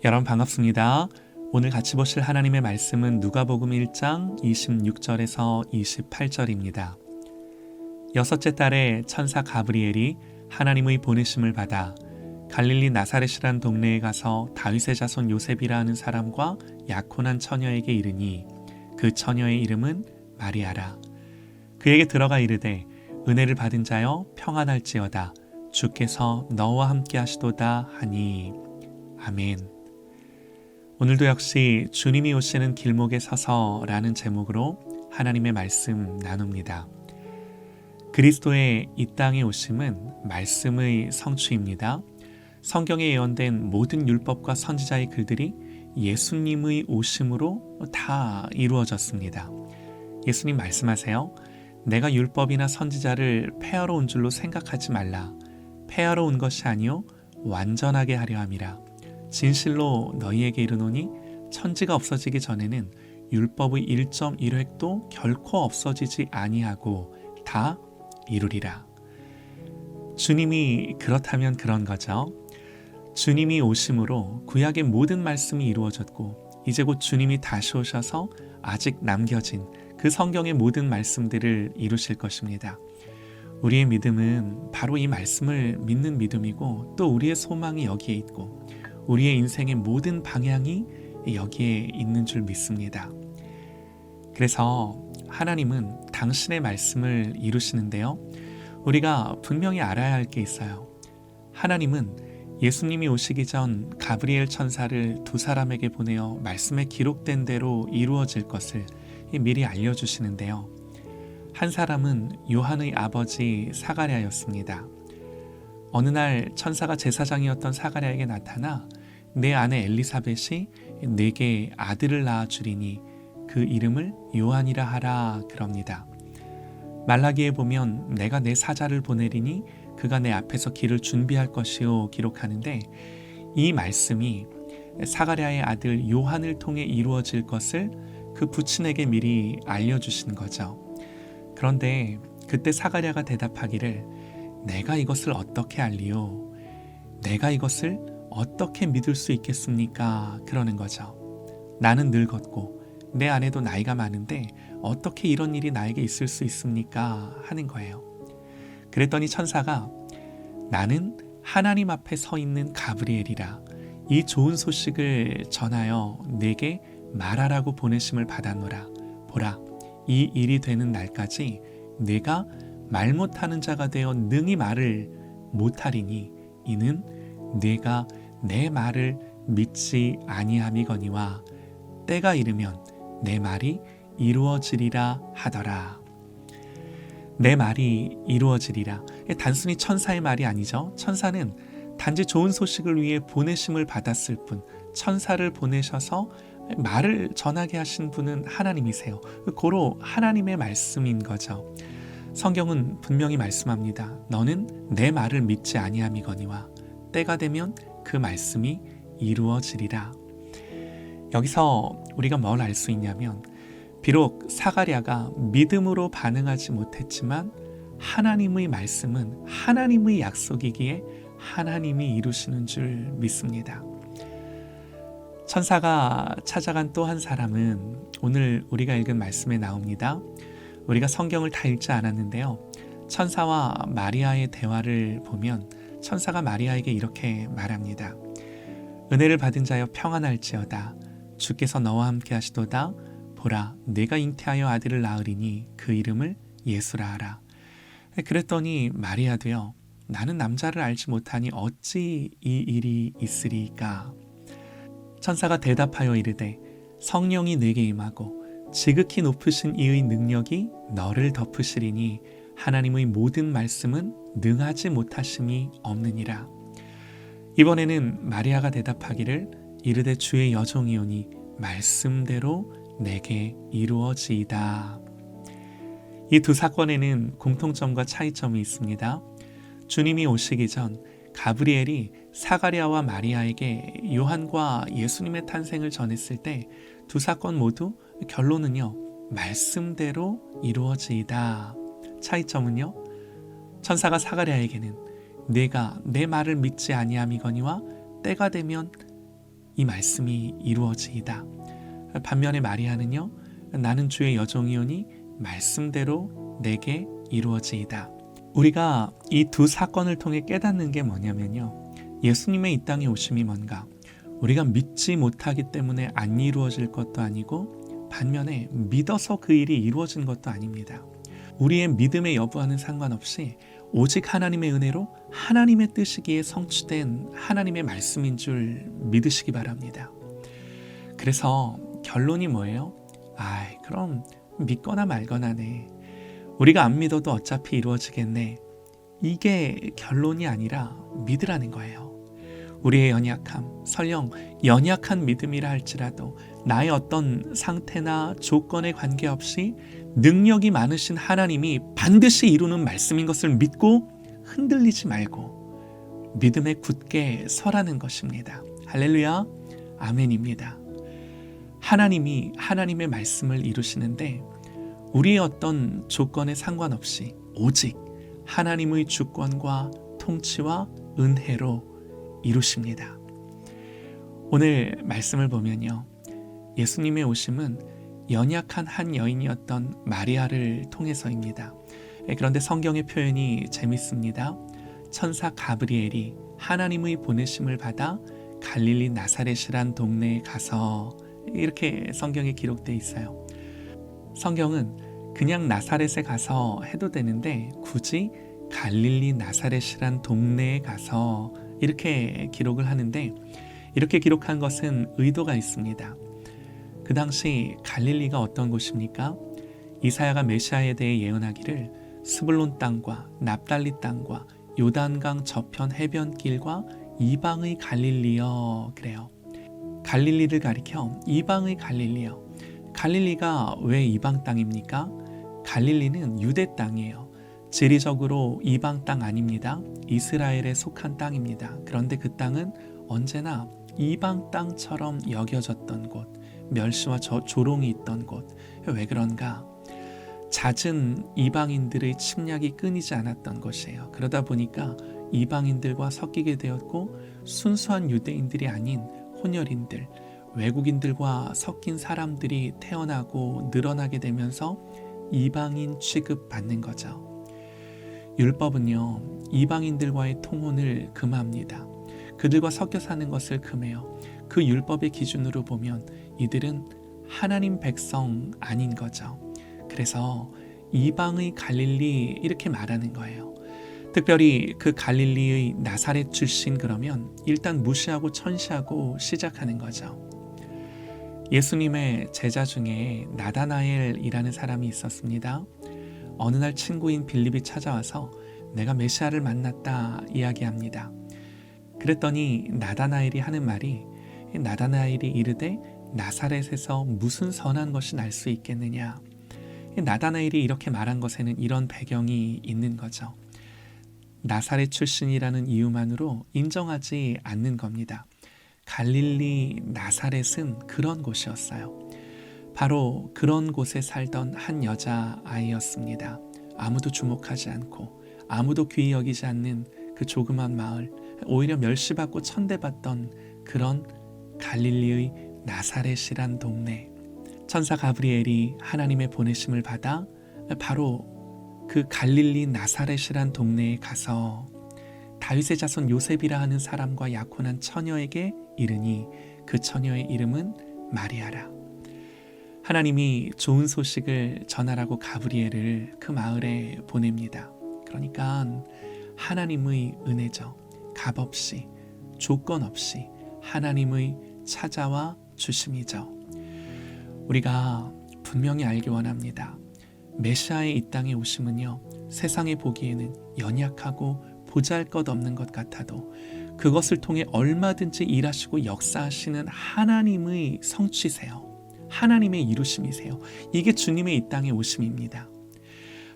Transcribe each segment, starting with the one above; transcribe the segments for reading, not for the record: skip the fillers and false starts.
여러분 반갑습니다. 오늘 같이 보실 하나님의 말씀은 누가복음 1장 26절에서 28절입니다. 여섯째 달에 천사 가브리엘이 하나님의 보내심을 받아 갈릴리 나사렛이란 동네에 가서 다윗의 자손 요셉이라 하는 사람과 약혼한 처녀에게 이르니 그 처녀의 이름은 마리아라. 그에게 들어가 이르되 은혜를 받은 자여 평안할지어다. 주께서 너와 함께 하시도다 하니. 아멘. 오늘도 역시 주님이 오시는 길목에 서서라는 제목으로 하나님의 말씀 나눕니다. 그리스도의 이 땅에 오심은 말씀의 성취입니다. 성경에 예언된 모든 율법과 선지자의 글들이 예수님의 오심으로 다 이루어졌습니다. 예수님 말씀하세요. 내가 율법이나 선지자를 폐하러 온 줄로 생각하지 말라. 폐하러 온 것이 아니요 완전하게 하려 함이라. 진실로 너희에게 이르노니 천지가 없어지기 전에는 율법의 1.1획도 결코 없어지지 아니하고 다 이루리라. 주님이 그렇다면 그런 거죠. 주님이 오심으로 구약의 모든 말씀이 이루어졌고 이제 곧 주님이 다시 오셔서 아직 남겨진 그 성경의 모든 말씀들을 이루실 것입니다. 우리의 믿음은 바로 이 말씀을 믿는 믿음이고 또 우리의 소망이 여기에 있고 우리의 인생의 모든 방향이 여기에 있는 줄 믿습니다. 그래서 하나님은 당신의 말씀을 이루시는데요. 우리가 분명히 알아야 할 게 있어요. 하나님은 예수님이 오시기 전 가브리엘 천사를 두 사람에게 보내어 말씀에 기록된 대로 이루어질 것을 미리 알려주시는데요. 한 사람은 요한의 아버지 사가랴였습니다. 어느 날 천사가 제사장이었던 사가랴에게 나타나 내 아내 엘리사벳이 내게 아들을 낳아주리니 그 이름을 요한이라 하라 그럽니다. 말라기에 보면 내가 내 사자를 보내리니 그가 내 앞에서 길을 준비할 것이요 기록하는데 이 말씀이 사가랴의 아들 요한을 통해 이루어질 것을 그 부친에게 미리 알려주신 거죠. 그런데 그때 사가랴가 대답하기를 내가 이것을 어떻게 알리요? 내가 이것을 어떻게 믿을 수 있겠습니까? 그러는 거죠. 나는 늙었고 내 아내도 나이가 많은데 어떻게 이런 일이 나에게 있을 수 있습니까? 하는 거예요. 그랬더니 천사가 나는 하나님 앞에 서 있는 가브리엘이라 이 좋은 소식을 전하여 내게 말하라고 보내심을 받았노라. 보라, 이 일이 되는 날까지 내가 말 못하는 자가 되어 능히 말을 못하리니 이는 내가 내 말을 믿지 아니함이거니와 때가 이르면 내 말이 이루어지리라 하더라. 내 말이 이루어지리라. 단순히 천사의 말이 아니죠. 천사는 단지 좋은 소식을 위해 보내심을 받았을 뿐, 천사를 보내셔서 말을 전하게 하신 분은 하나님이세요. 고로 하나님의 말씀인 거죠. 성경은 분명히 말씀합니다. 너는 내 말을 믿지 아니함이거니와 때가 되면 그 말씀이 이루어지리라. 여기서 우리가 뭘 알 수 있냐면 비록 사가랴가 믿음으로 반응하지 못했지만 하나님의 말씀은 하나님의 약속이기에 하나님이 이루시는 줄 믿습니다. 천사가 찾아간 또 한 사람은 오늘 우리가 읽은 말씀에 나옵니다. 우리가 성경을 다 읽지 않았는데요. 천사와 마리아의 대화를 보면 천사가 마리아에게 이렇게 말합니다. 은혜를 받은 자여 평안할지어다. 주께서 너와 함께 하시도다. 보라, 내가 잉태하여 아들을 낳으리니 그 이름을 예수라 하라. 그랬더니 마리아도요. 나는 남자를 알지 못하니 어찌 이 일이 있으리까? 천사가 대답하여 이르되 성령이 내게 임하고 지극히 높으신 이의 능력이 너를 덮으시리니 하나님의 모든 말씀은 능하지 못하심이 없느니라. 이번에는 마리아가 대답하기를 이르되 주의 여종이오니 말씀대로 내게 이루어지이다. 이 두 사건에는 공통점과 차이점이 있습니다. 주님이 오시기 전 가브리엘이 사가랴와 마리아에게 요한과 예수님의 탄생을 전했을 때 두 사건 모두 결론은요. 말씀대로 이루어지이다. 차이점은요. 천사가 사가랴에게는 내가 내 말을 믿지 아니함이거니와 때가 되면 이 말씀이 이루어지이다. 반면에 마리아는요, 나는 주의 여종이오니 말씀대로 내게 이루어지이다. 우리가 이 두 사건을 통해 깨닫는 게 뭐냐면요, 예수님의 이 땅에 오심이 뭔가, 우리가 믿지 못하기 때문에 안 이루어질 것도 아니고 반면에 믿어서 그 일이 이루어진 것도 아닙니다. 우리의 믿음의 여부와는 상관없이 오직 하나님의 은혜로 하나님의 뜻이기에 성취된 하나님의 말씀인 줄 믿으시기 바랍니다. 그래서 결론이 뭐예요? 그럼 믿거나 말거나네. 우리가 안 믿어도 어차피 이루어지겠네. 이게 결론이 아니라 믿으라는 거예요. 우리의 연약함, 설령 연약한 믿음이라 할지라도 나의 어떤 상태나 조건에 관계없이 능력이 많으신 하나님이 반드시 이루는 말씀인 것을 믿고 흔들리지 말고 믿음에 굳게 서라는 것입니다. 할렐루야, 아멘입니다. 하나님이 하나님의 말씀을 이루시는데 우리의 어떤 조건에 상관없이 오직 하나님의 주권과 통치와 은혜로 이루십니다. 오늘 말씀을 보면요, 예수님의 오심은 연약한 한 여인이었던 마리아를 통해서입니다. 그런데 성경의 표현이 재밌습니다. 천사 가브리엘이 하나님의 보내심을 받아 갈릴리 나사렛이란 동네에 가서, 이렇게 성경에 기록되어 있어요. 성경은 그냥 나사렛에 가서 해도 되는데 굳이 갈릴리 나사렛이란 동네에 가서 이렇게 기록을 하는데, 이렇게 기록한 것은 의도가 있습니다. 그 당시 갈릴리가 어떤 곳입니까? 이사야가 메시아에 대해 예언하기를 스불론 땅과 납달리 땅과 요단강 저편 해변길과 이방의 갈릴리여, 그래요. 갈릴리를 가리켜 이방의 갈릴리여. 갈릴리가 왜 이방 땅입니까? 갈릴리는 유대 땅이에요. 지리적으로 이방 땅 아닙니다. 이스라엘에 속한 땅입니다. 그런데 그 땅은 언제나 이방 땅처럼 여겨졌던 곳, 멸시와 조롱이 있던 곳. 왜 그런가? 잦은 이방인들의 침략이 끊이지 않았던 것이에요. 그러다 보니까 이방인들과 섞이게 되었고, 순수한 유대인들이 아닌 혼혈인들, 외국인들과 섞인 사람들이 태어나고 늘어나게 되면서 이방인 취급받는 거죠. 율법은요, 이방인들과의 통혼을 금합니다. 그들과 섞여 사는 것을 금해요. 그 율법의 기준으로 보면 이들은 하나님 백성 아닌 거죠. 그래서 이방의 갈릴리, 이렇게 말하는 거예요. 특별히 그 갈릴리의 나사렛 출신, 그러면 일단 무시하고 천시하고 시작하는 거죠. 예수님의 제자 중에 나다나엘이라는 사람이 있었습니다. 어느 날 친구인 빌립이 찾아와서 내가 메시아를 만났다 이야기합니다. 그랬더니 나다나엘이 하는 말이, 나다나엘이 이르되 나사렛에서 무슨 선한 것이 날 수 있겠느냐. 나다나엘이 이렇게 말한 것에는 이런 배경이 있는 거죠. 나사렛 출신이라는 이유만으로 인정하지 않는 겁니다. 갈릴리 나사렛은 그런 곳이었어요. 바로 그런 곳에 살던 한 여자아이였습니다. 아무도 주목하지 않고 아무도 귀히 여기지 않는 그 조그만 마을, 오히려 멸시받고 천대받던 그런 갈릴리의 나사렛이란 동네. 천사 가브리엘이 하나님의 보내심을 받아 바로 그 갈릴리 나사렛이란 동네에 가서 다윗의 자손 요셉이라 하는 사람과 약혼한 처녀에게 이르니 그 처녀의 이름은 마리아라. 하나님이 좋은 소식을 전하라고 가브리엘을 그 마을에 보냅니다. 그러니까 하나님의 은혜죠. 값없이, 조건 없이 하나님의 찾아와 주심이죠. 우리가 분명히 알기 원합니다. 메시아의 이 땅에 오심은요, 세상에 보기에는 연약하고 보잘것없는 것 같아도 그것을 통해 얼마든지 일하시고 역사하시는 하나님의 성취세요. 하나님의 이루심이세요. 이게 주님의 이 땅에 오심입니다.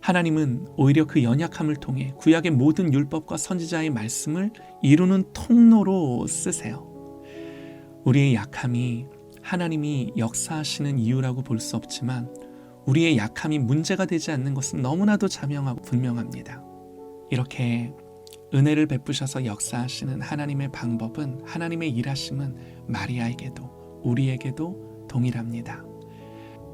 하나님은 오히려 그 연약함을 통해 구약의 모든 율법과 선지자의 말씀을 이루는 통로로 쓰세요. 우리의 약함이 하나님이 역사하시는 이유라고 볼 수 없지만 우리의 약함이 문제가 되지 않는 것은 너무나도 자명하고 분명합니다. 이렇게 은혜를 베푸셔서 역사하시는 하나님의 방법은, 하나님의 일하심은 마리아에게도 우리에게도 동일합니다.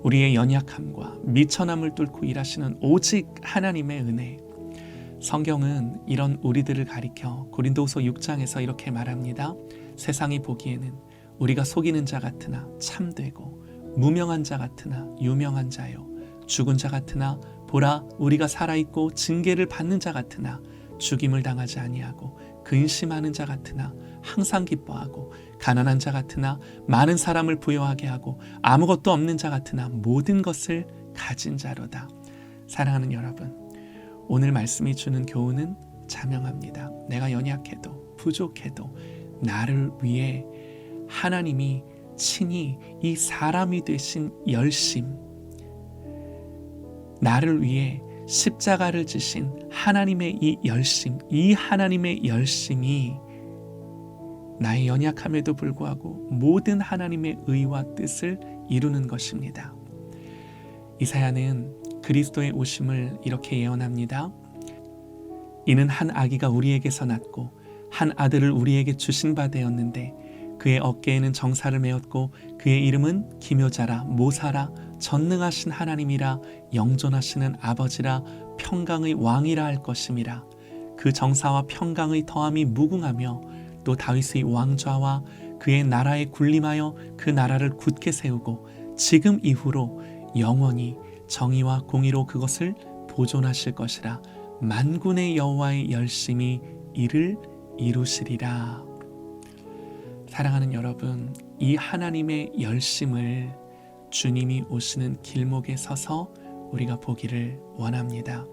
우리의 연약함과 미천함을 뚫고 일하시는 오직 하나님의 은혜. 성경은 이런 우리들을 가리켜 고린도후서 6장에서 이렇게 말합니다. 세상이 보기에는 우리가 속이는 자 같으나 참되고 무명한 자 같으나 유명한 자요, 죽은 자 같으나 보라 우리가 살아있고 징계를 받는 자 같으나 죽임을 당하지 아니하고 근심하는 자 같으나 항상 기뻐하고 가난한 자 같으나 많은 사람을 부요하게 하고 아무것도 없는 자 같으나 모든 것을 가진 자로다. 사랑하는 여러분, 오늘 말씀이 주는 교훈은 자명합니다. 내가 연약해도 부족해도 나를 위해 하나님이 친히 이 사람이 되신 열심, 나를 위해 십자가를 지신 하나님의 이 열심, 이 하나님의 열심이 나의 연약함에도 불구하고 모든 하나님의 의와 뜻을 이루는 것입니다. 이사야는 그리스도의 오심을 이렇게 예언합니다. 이는 한 아기가 우리에게서 낳고 한 아들을 우리에게 주신 바 되었는데 그의 어깨에는 정사를 메었고 그의 이름은 기묘자라 모사라 전능하신 하나님이라 영존하시는 아버지라 평강의 왕이라 할 것임이라. 그 정사와 평강의 더함이 무궁하며 또 다윗의 왕좌와 그의 나라에 군림하여 그 나라를 굳게 세우고 지금 이후로 영원히 정의와 공의로 그것을 보존하실 것이라. 만군의 여호와의 열심이 이를 이루시리라. 사랑하는 여러분, 이 하나님의 열심을 주님이 오시는 길목에 서서 우리가 보기를 원합니다.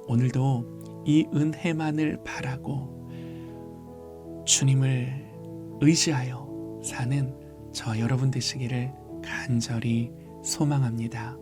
오늘도 이 은혜만을 바라고 주님을 의지하여 사는 저 여러분 되시기를 간절히 소망합니다.